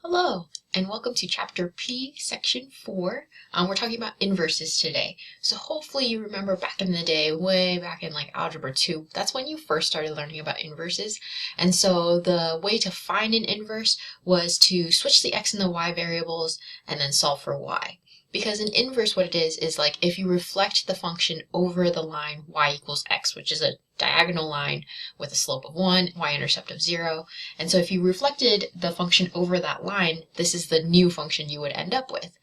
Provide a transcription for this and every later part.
Hello, and welcome to Chapter P, Section 4. We're talking about inverses today. So hopefully you remember back in the day, way back in like Algebra 2, that's when you first started learning about inverses. And so the way to find an inverse was to switch the x and the y variables and then solve for y. Because an inverse, what it is like if you reflect the function over the line y equals x, which is a diagonal line with a slope of 1, y-intercept of 0. And so if you reflected the function over that line, this is the new function you would end up with.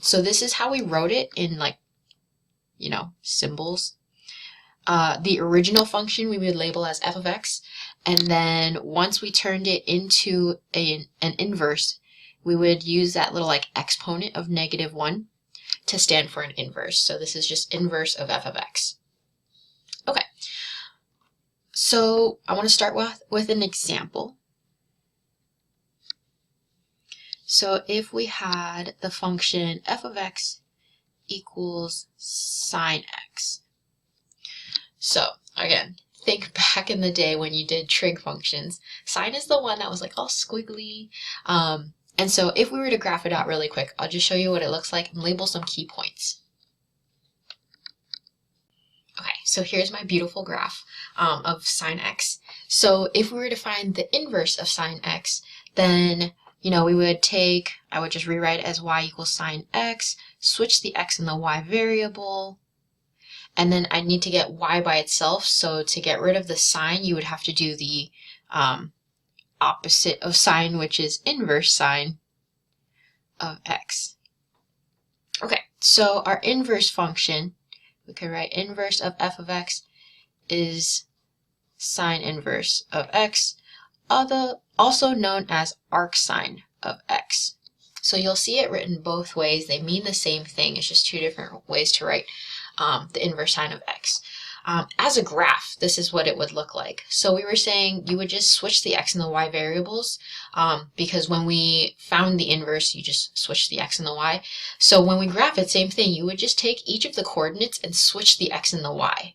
So this is how we wrote it in symbols. The original function we would label as f of x, and then once we turned it into an inverse, we would use that little exponent of -1 to stand for an inverse. So this is just inverse of f of x. Okay, so I want to start with an example. So if we had the function f of x equals sine x. So again, think back in the day when you did trig functions. Sine is the one that was like all squiggly. And so if we were to graph it out really quick, I'll just show you what it looks like and label some key points. Okay, so here's my beautiful graph of sine x. So if we were to find the inverse of sine x, then we would I would just rewrite it as y equals sine x, switch the x and the y variable, and then I need to get y by itself. So to get rid of the sine, you would have to do the opposite of sine, which is inverse sine of x. Okay, so our inverse function, we could write inverse of f of x is sine inverse of x, also known as arcsine of x. So you'll see it written both ways. They mean the same thing. It's just two different ways to write the inverse sine of x. As a graph, this is what it would look like. So we were saying you would just switch the x and the y variables because when we found the inverse, you just switch the x and the y. So when we graph it, same thing. You would just take each of the coordinates and switch the x and the y.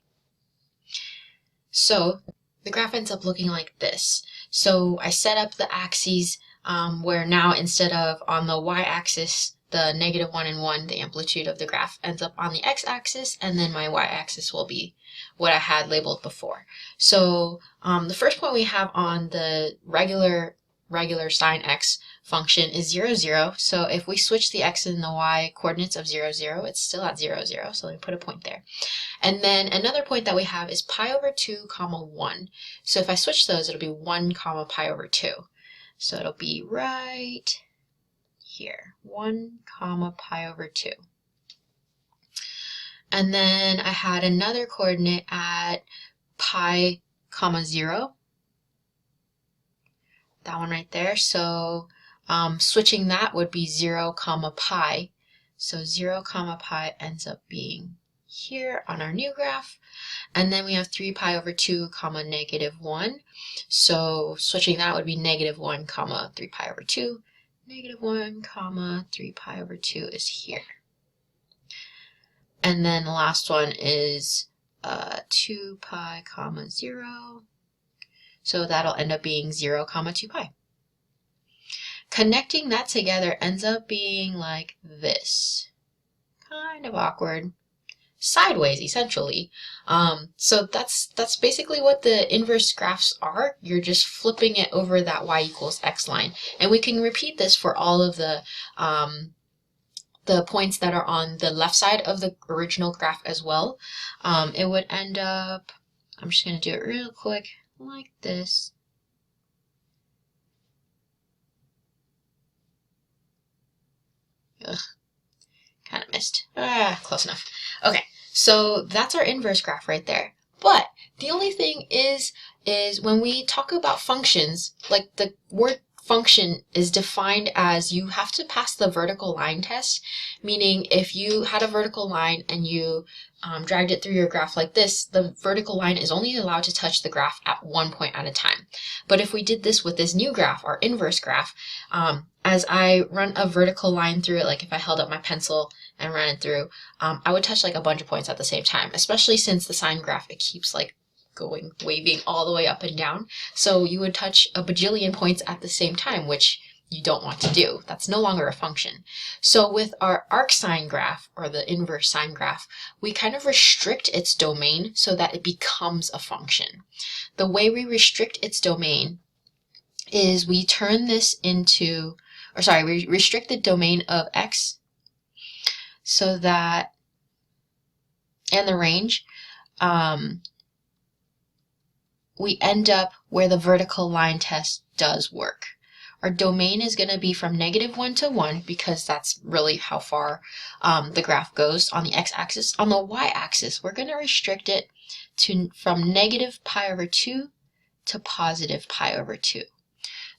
So the graph ends up looking like this. So I set up the axes where now instead of on the y-axis, the -1 and 1, the amplitude of the graph ends up on the x-axis, and then my y-axis will be what I had labeled before. So the first point we have on the regular sine x function is 0, 0. So if we switch the x and the y coordinates of 0, 0, it's still at 0, 0. So let me put a point there. And then another point that we have is pi over 2, 1. So if I switch those, it'll be 1, pi over 2. So it'll be right here, 1, pi over 2. And then I had another coordinate at pi, 0. That one right there. So switching that would be 0, pi. So 0, pi ends up being here on our new graph. And then we have 3 pi over 2, -1. So switching that would be -1, 3 pi over 2. -1, 3 pi over 2 is here. And then the last one is 2 pi, 0. So that'll end up being 0, 2 pi. Connecting that together ends up being like this. Kind of awkward. Sideways, essentially. So that's basically what the inverse graphs are. You're just flipping it over that y equals x line. And we can repeat this for all of the points that are on the left side of the original graph as well. It would end up, I'm just going to do it real quick, like this. Ugh, kind of missed. Close enough. Okay, so that's our inverse graph right there. But the only thing is when we talk about functions, like the word function is defined as you have to pass the vertical line test, meaning if you had a vertical line and you dragged it through your graph like this, the vertical line is only allowed to touch the graph at one point at a time. But if we did this with this new graph, our inverse graph, as I run a vertical line through it, like if I held up my pencil and ran it through, I would touch like a bunch of points at the same time, especially since the sine graph, it keeps like waving all the way up and down. So you would touch a bajillion points at the same time, which you don't want to do. That's no longer a function. So with our arcsine graph, or the inverse sine graph, we kind of restrict its domain so that it becomes a function. The way we restrict its domain is we turn this into, we restrict the domain of x so that, and the range, we end up where the vertical line test does work. Our domain is going to be from -1 to 1 because that's really how far the graph goes on the x-axis. On the y-axis, we're going to restrict it to from -π/2 to +π/2.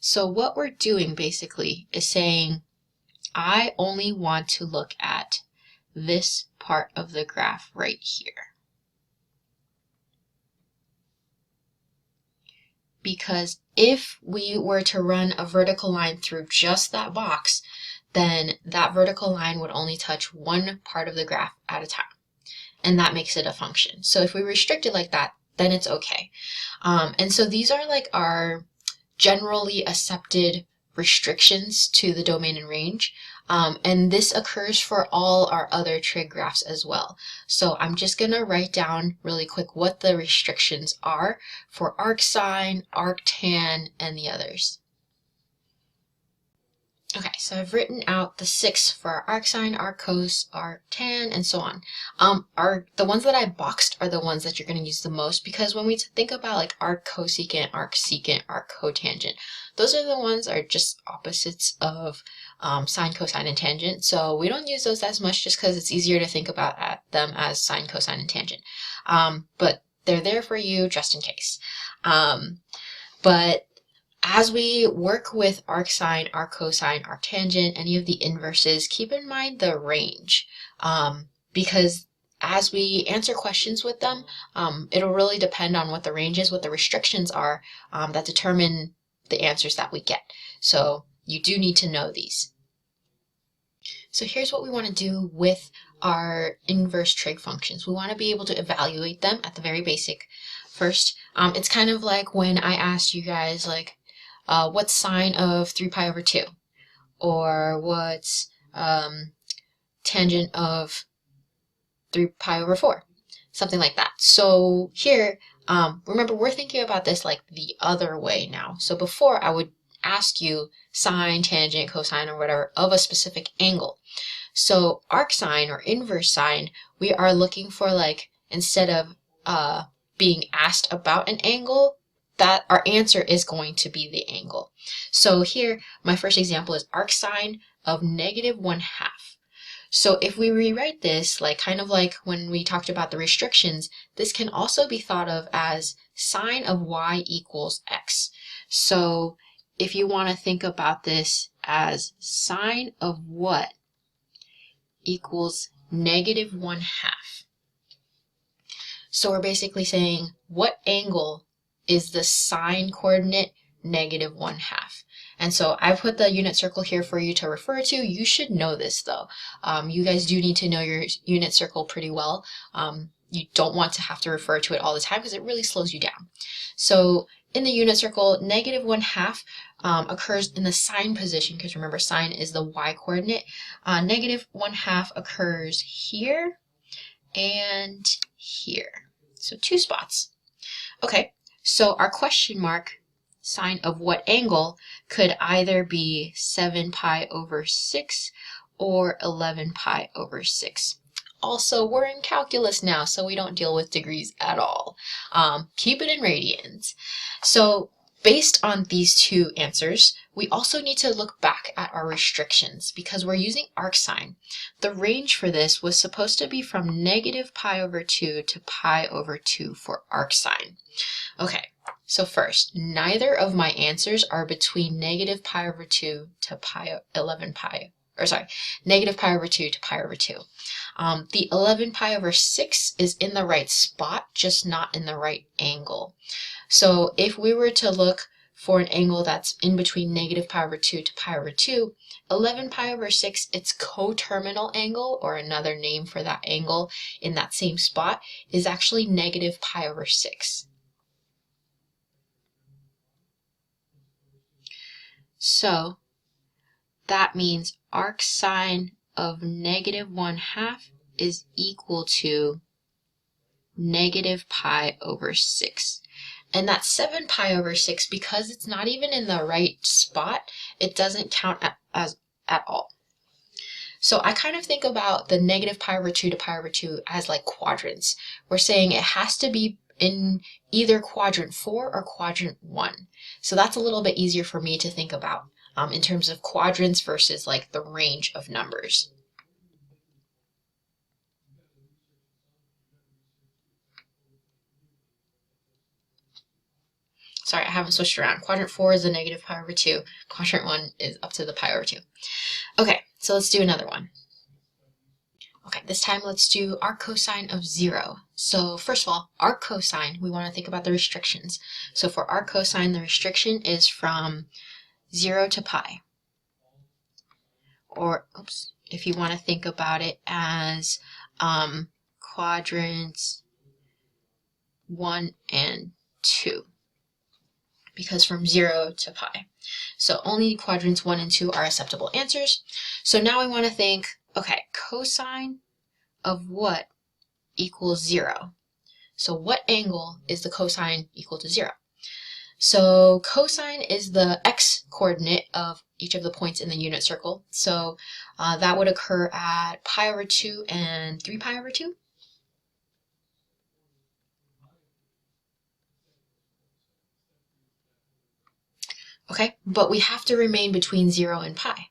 So what we're doing basically is saying, I only want to look at this part of the graph right here. Because if we were to run a vertical line through just that box, then that vertical line would only touch one part of the graph at a time. And that makes it a function. So if we restrict it like that, then it's okay. And so these are like our generally accepted restrictions to the domain and range. And this occurs for all our other trig graphs as well. So I'm just going to write down really quick what the restrictions are for arcsine, arctan, and the others. Okay, so I've written out the 6 for our arcsine, arccos, arctan, and so on. The ones that I boxed are the ones that you're going to use the most, because when we think about like arccosecant, arcsecant, arccotangent, those are the ones that are just opposites of sine, cosine, and tangent. So we don't use those as much just because it's easier to think about them as sine, cosine, and tangent. But they're there for you just in case. But as we work with arcsine, arccosine, arctangent, any of the inverses, keep in mind the range, because as we answer questions with them, it'll really depend on what the range is, what the restrictions are that determine the answers that we get. So you do need to know these. So here's what we want to do with our inverse trig functions. We want to be able to evaluate them at the very basic first. It's kind of like when I asked you guys, like, what's sine of 3π/2? Or what's tangent of 3π/4? Something like that. So here, remember, we're thinking about this like the other way now. So before, I would ask you sine, tangent, cosine, or whatever of a specific angle. So arcsine or inverse sine, we are looking for, like, instead of being asked about an angle, that our answer is going to be the angle. So here, my first example is arcsine of -1/2. So if we rewrite this, like kind of like when we talked about the restrictions, this can also be thought of as sine of y equals x. So if you want to think about this as sine of what equals -1/2. So we're basically saying, what angle is the sine coordinate -1/2? And so I put the unit circle here for you to refer to. You should know this though. You guys do need to know your unit circle pretty well. You don't want to have to refer to it all the time because it really slows you down. So in the unit circle, -1/2 occurs in the sine position, because remember, sine is the y coordinate. -1/2 occurs here and here. So 2 spots. Okay, so our question mark, sine of what angle, could either be 7π/6 or 11π/6. Also, we're in calculus now, so we don't deal with degrees at all. Keep it in radians. So based on these 2 answers, we also need to look back at our restrictions because we're using arcsine. The range for this was supposed to be from -π/2 to π/2 for arcsine. Okay, so first, neither of my answers are between -π/2 to -π/2 to π/2. The 11π/6 is in the right spot, just not in the right angle. So if we were to look for an angle that's in between -π/2 to π/2, 11π/6, its coterminal angle, or another name for that angle in that same spot, is actually -π/6. So that means arcsine of -1/2 is equal to -pi/6. And that's 7 pi over 6, because it's not even in the right spot, it doesn't count as at all. So I kind of think about the -pi/2 to pi/2 as like quadrants. We're saying it has to be in either quadrant 4 or quadrant 1. So that's a little bit easier for me to think about in terms of quadrants versus like the range of numbers. Sorry, I haven't switched around. Quadrant 4 is the -pi/2. Quadrant 1 is up to the pi/2. Okay, so let's do another one. Okay, this time let's do arc cosine of 0. So first of all, arc cosine, we want to think about the restrictions. So for arc cosine, the restriction is from 0 to pi. Or, oops, if you want to think about it as quadrants 1 and 2. Because from 0 to pi. So only quadrants 1 and 2 are acceptable answers. So now we want to think, okay, cosine of what equals 0? So what angle is the cosine equal to 0? So cosine is the x coordinate of each of the points in the unit circle. So that would occur at pi/2 and 3 pi/2. Okay, but we have to remain between 0 and pi.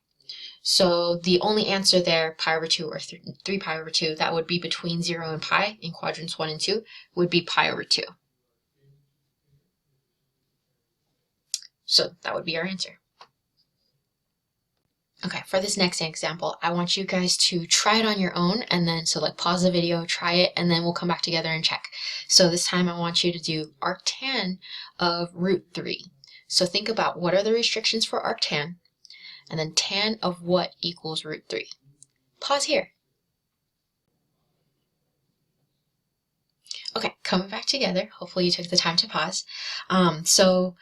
So the only answer there, pi/2 or 3 pi/2, that would be between 0 and pi in quadrants 1 and 2, would be pi/2. So that would be our answer. Okay, for this next example, I want you guys to try it on your own, and then so like pause the video, try it, and then we'll come back together and check. So this time I want you to do arctan of √3. So think about what are the restrictions for arctan, and then tan of what equals √3. Pause here. Okay, coming back together. Hopefully you took the time to pause. So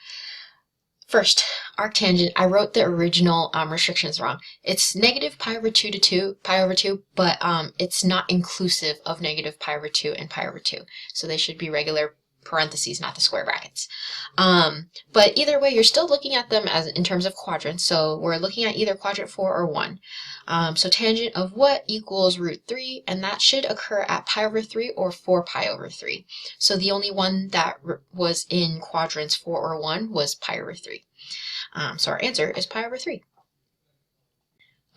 first, arctangent, I wrote the original restrictions wrong. It's -pi/2 to pi over 2, but it's not inclusive of -pi/2 and pi/2. So they should be regular parentheses, not the square brackets. But either way, you're still looking at them as in terms of quadrants. So we're looking at either quadrant 4 or 1. So tangent of what equals √3, and that should occur at pi/3 or 4 pi/3. So the only one that was in quadrants 4 or 1 was pi/3. So our answer is pi/3.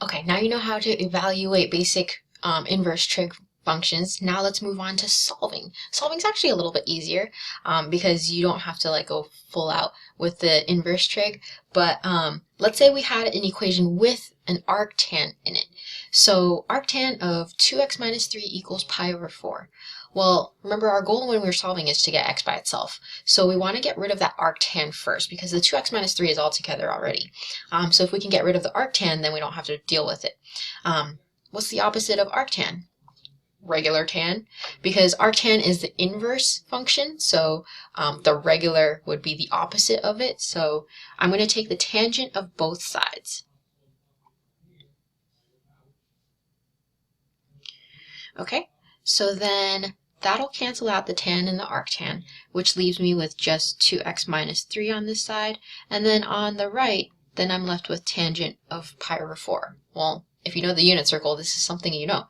Okay, now you know how to evaluate basic inverse trig functions. Now let's move on to solving. Solving's actually a little bit easier because you don't have to like go full out with the inverse trig. But let's say we had an equation with an arctan in it. So arctan of 2x minus 3 equals pi/4. Well, remember our goal when we were solving is to get x by itself. So we want to get rid of that arctan first because the 2x minus 3 is all together already. So if we can get rid of the arctan, then we don't have to deal with it. What's the opposite of arctan? Regular tan, because arctan is the inverse function, so the regular would be the opposite of it. So I'm going to take the tangent of both sides. Okay, so then that'll cancel out the tan and the arctan, which leaves me with just 2x minus 3 on this side, and then on the right, then I'm left with tangent of pi/4. Well, if you know the unit circle, this is something you know.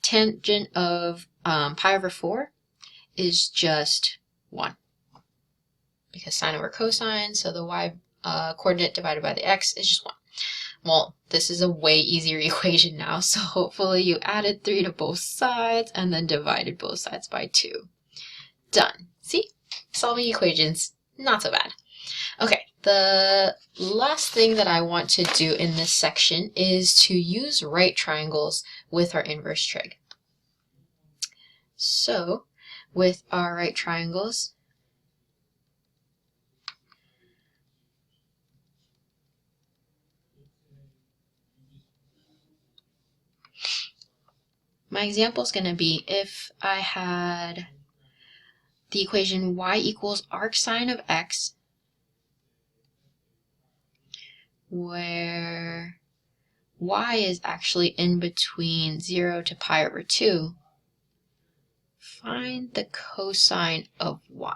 Tangent of pi/4 is just 1 because sine over cosine, so the y coordinate divided by the x is just 1. Well, this is a way easier equation now, so hopefully you added 3 to both sides and then divided both sides by 2. Done. See? Solving equations, not so bad. Okay, the last thing that I want to do in this section is to use right triangles with our inverse trig. So, with our right triangles, my example is going to be if I had the equation y equals arcsine of x, where y is actually in between 0 to pi over 2, find the cosine of y.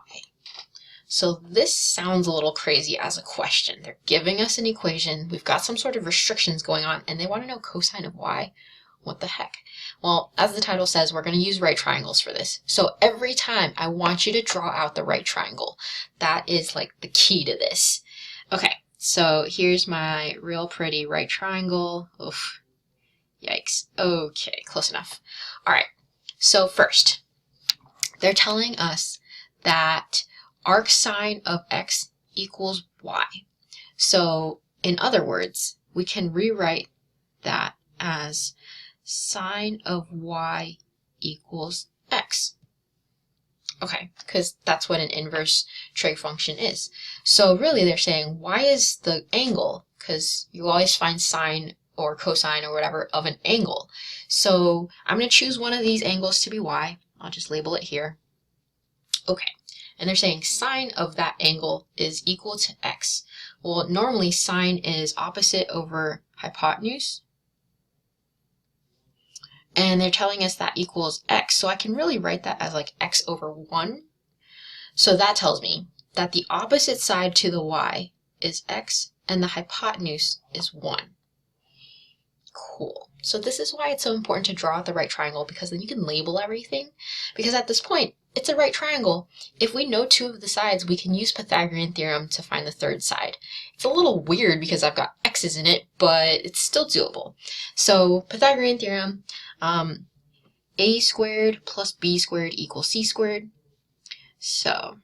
So this sounds a little crazy as a question. They're giving us an equation, we've got some sort of restrictions going on, and they want to know cosine of y? What the heck? Well, as the title says, we're going to use right triangles for this. So every time I want you to draw out the right triangle. That is like the key to this. Okay, so here's my real pretty right triangle. Oof, yikes. Okay, close enough. All right, so first, they're telling us that arcsine of x equals y. So in other words, we can rewrite that as sine of y equals x. Okay, because that's what an inverse trig function is. So really they're saying y is the angle, because you always find sine or cosine or whatever of an angle. So I'm going to choose one of these angles to be y. I'll just label it here. Okay, and they're saying sine of that angle is equal to x. Well, normally sine is opposite over hypotenuse. And they're telling us that equals x, so I can really write that as like x over 1. So that tells me that the opposite side to the y is x, and the hypotenuse is 1. Cool. So this is why it's so important to draw out the right triangle, because then you can label everything. Because at this point, it's a right triangle. If we know two of the sides, we can use Pythagorean Theorem to find the third side. It's a little weird because I've got x's in it, but it's still doable. So Pythagorean Theorem, a squared plus b squared equals c squared. So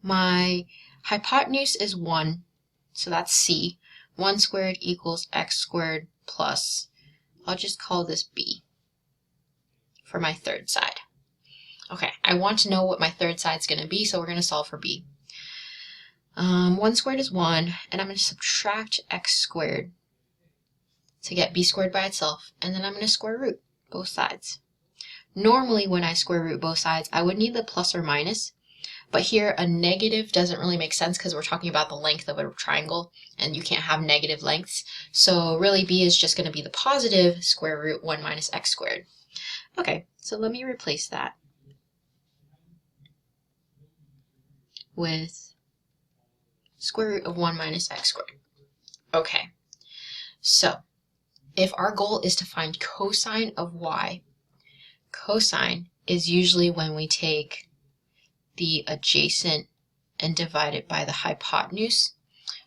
my hypotenuse is 1, so that's c. 1 squared equals x squared plus, I'll just call this b for my third side. Okay, I want to know what my third side is going to be, so we're going to solve for b. 1 squared is 1, and I'm going to subtract x squared to get b squared by itself, and then I'm going to square root both sides. Normally when I square root both sides, I would need the plus or minus, but here a negative doesn't really make sense because we're talking about the length of a triangle, and you can't have negative lengths. So really b is just going to be the positive square root 1 minus x squared. Okay, so let me replace that with square root of 1 minus x squared. Okay, so if our goal is to find cosine of y, cosine is usually when we take the adjacent and divide it by the hypotenuse.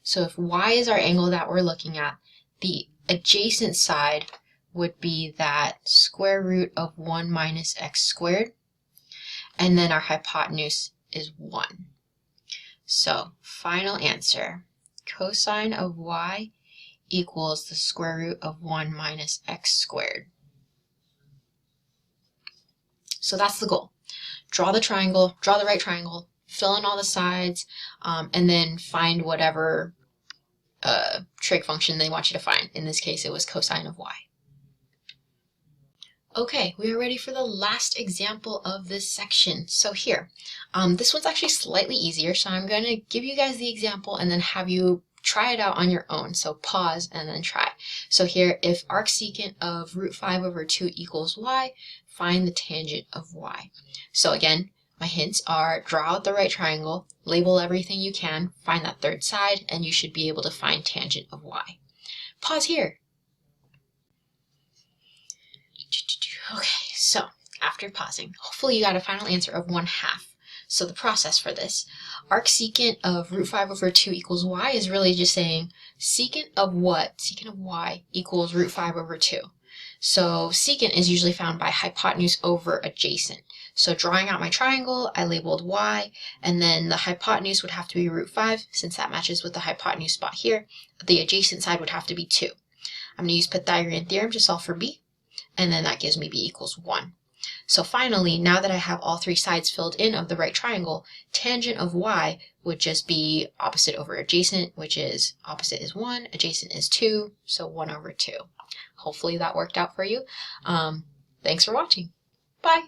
So if y is our angle that we're looking at, the adjacent side would be that square root of 1 minus x squared, and then our hypotenuse is 1. So final answer, cosine of y equals the square root of 1 minus x squared. So that's the goal. Draw the triangle, draw the right triangle, fill in all the sides, and then find whatever trig function they want you to find. In this case, it was cosine of y. Okay, we are ready for the last example of this section. So here, this one's actually slightly easier, so I'm going to give you guys the example and then have you try it out on your own. So pause and then try. So here, if arcsecant of root 5 over 2 equals y, find the tangent of y. So again, my hints are draw out the right triangle, label everything you can, find that third side, and you should be able to find tangent of y. Pause here. Okay, so after pausing, hopefully you got a final answer of 1/2. So the process for this, arcsecant of root 5 over 2 equals y is really just saying secant of what? Secant of y equals root 5 over 2. So secant is usually found by hypotenuse over adjacent. So drawing out my triangle, I labeled y, and then the hypotenuse would have to be root 5, since that matches with the hypotenuse spot here. The adjacent side would have to be 2. I'm going to use Pythagorean Theorem to solve for b, and then that gives me b equals 1. So finally, now that I have all three sides filled in of the right triangle, tangent of y would just be opposite over adjacent, which is opposite is 1, adjacent is 2, so 1 over 2. Hopefully that worked out for you. Thanks for watching. Bye!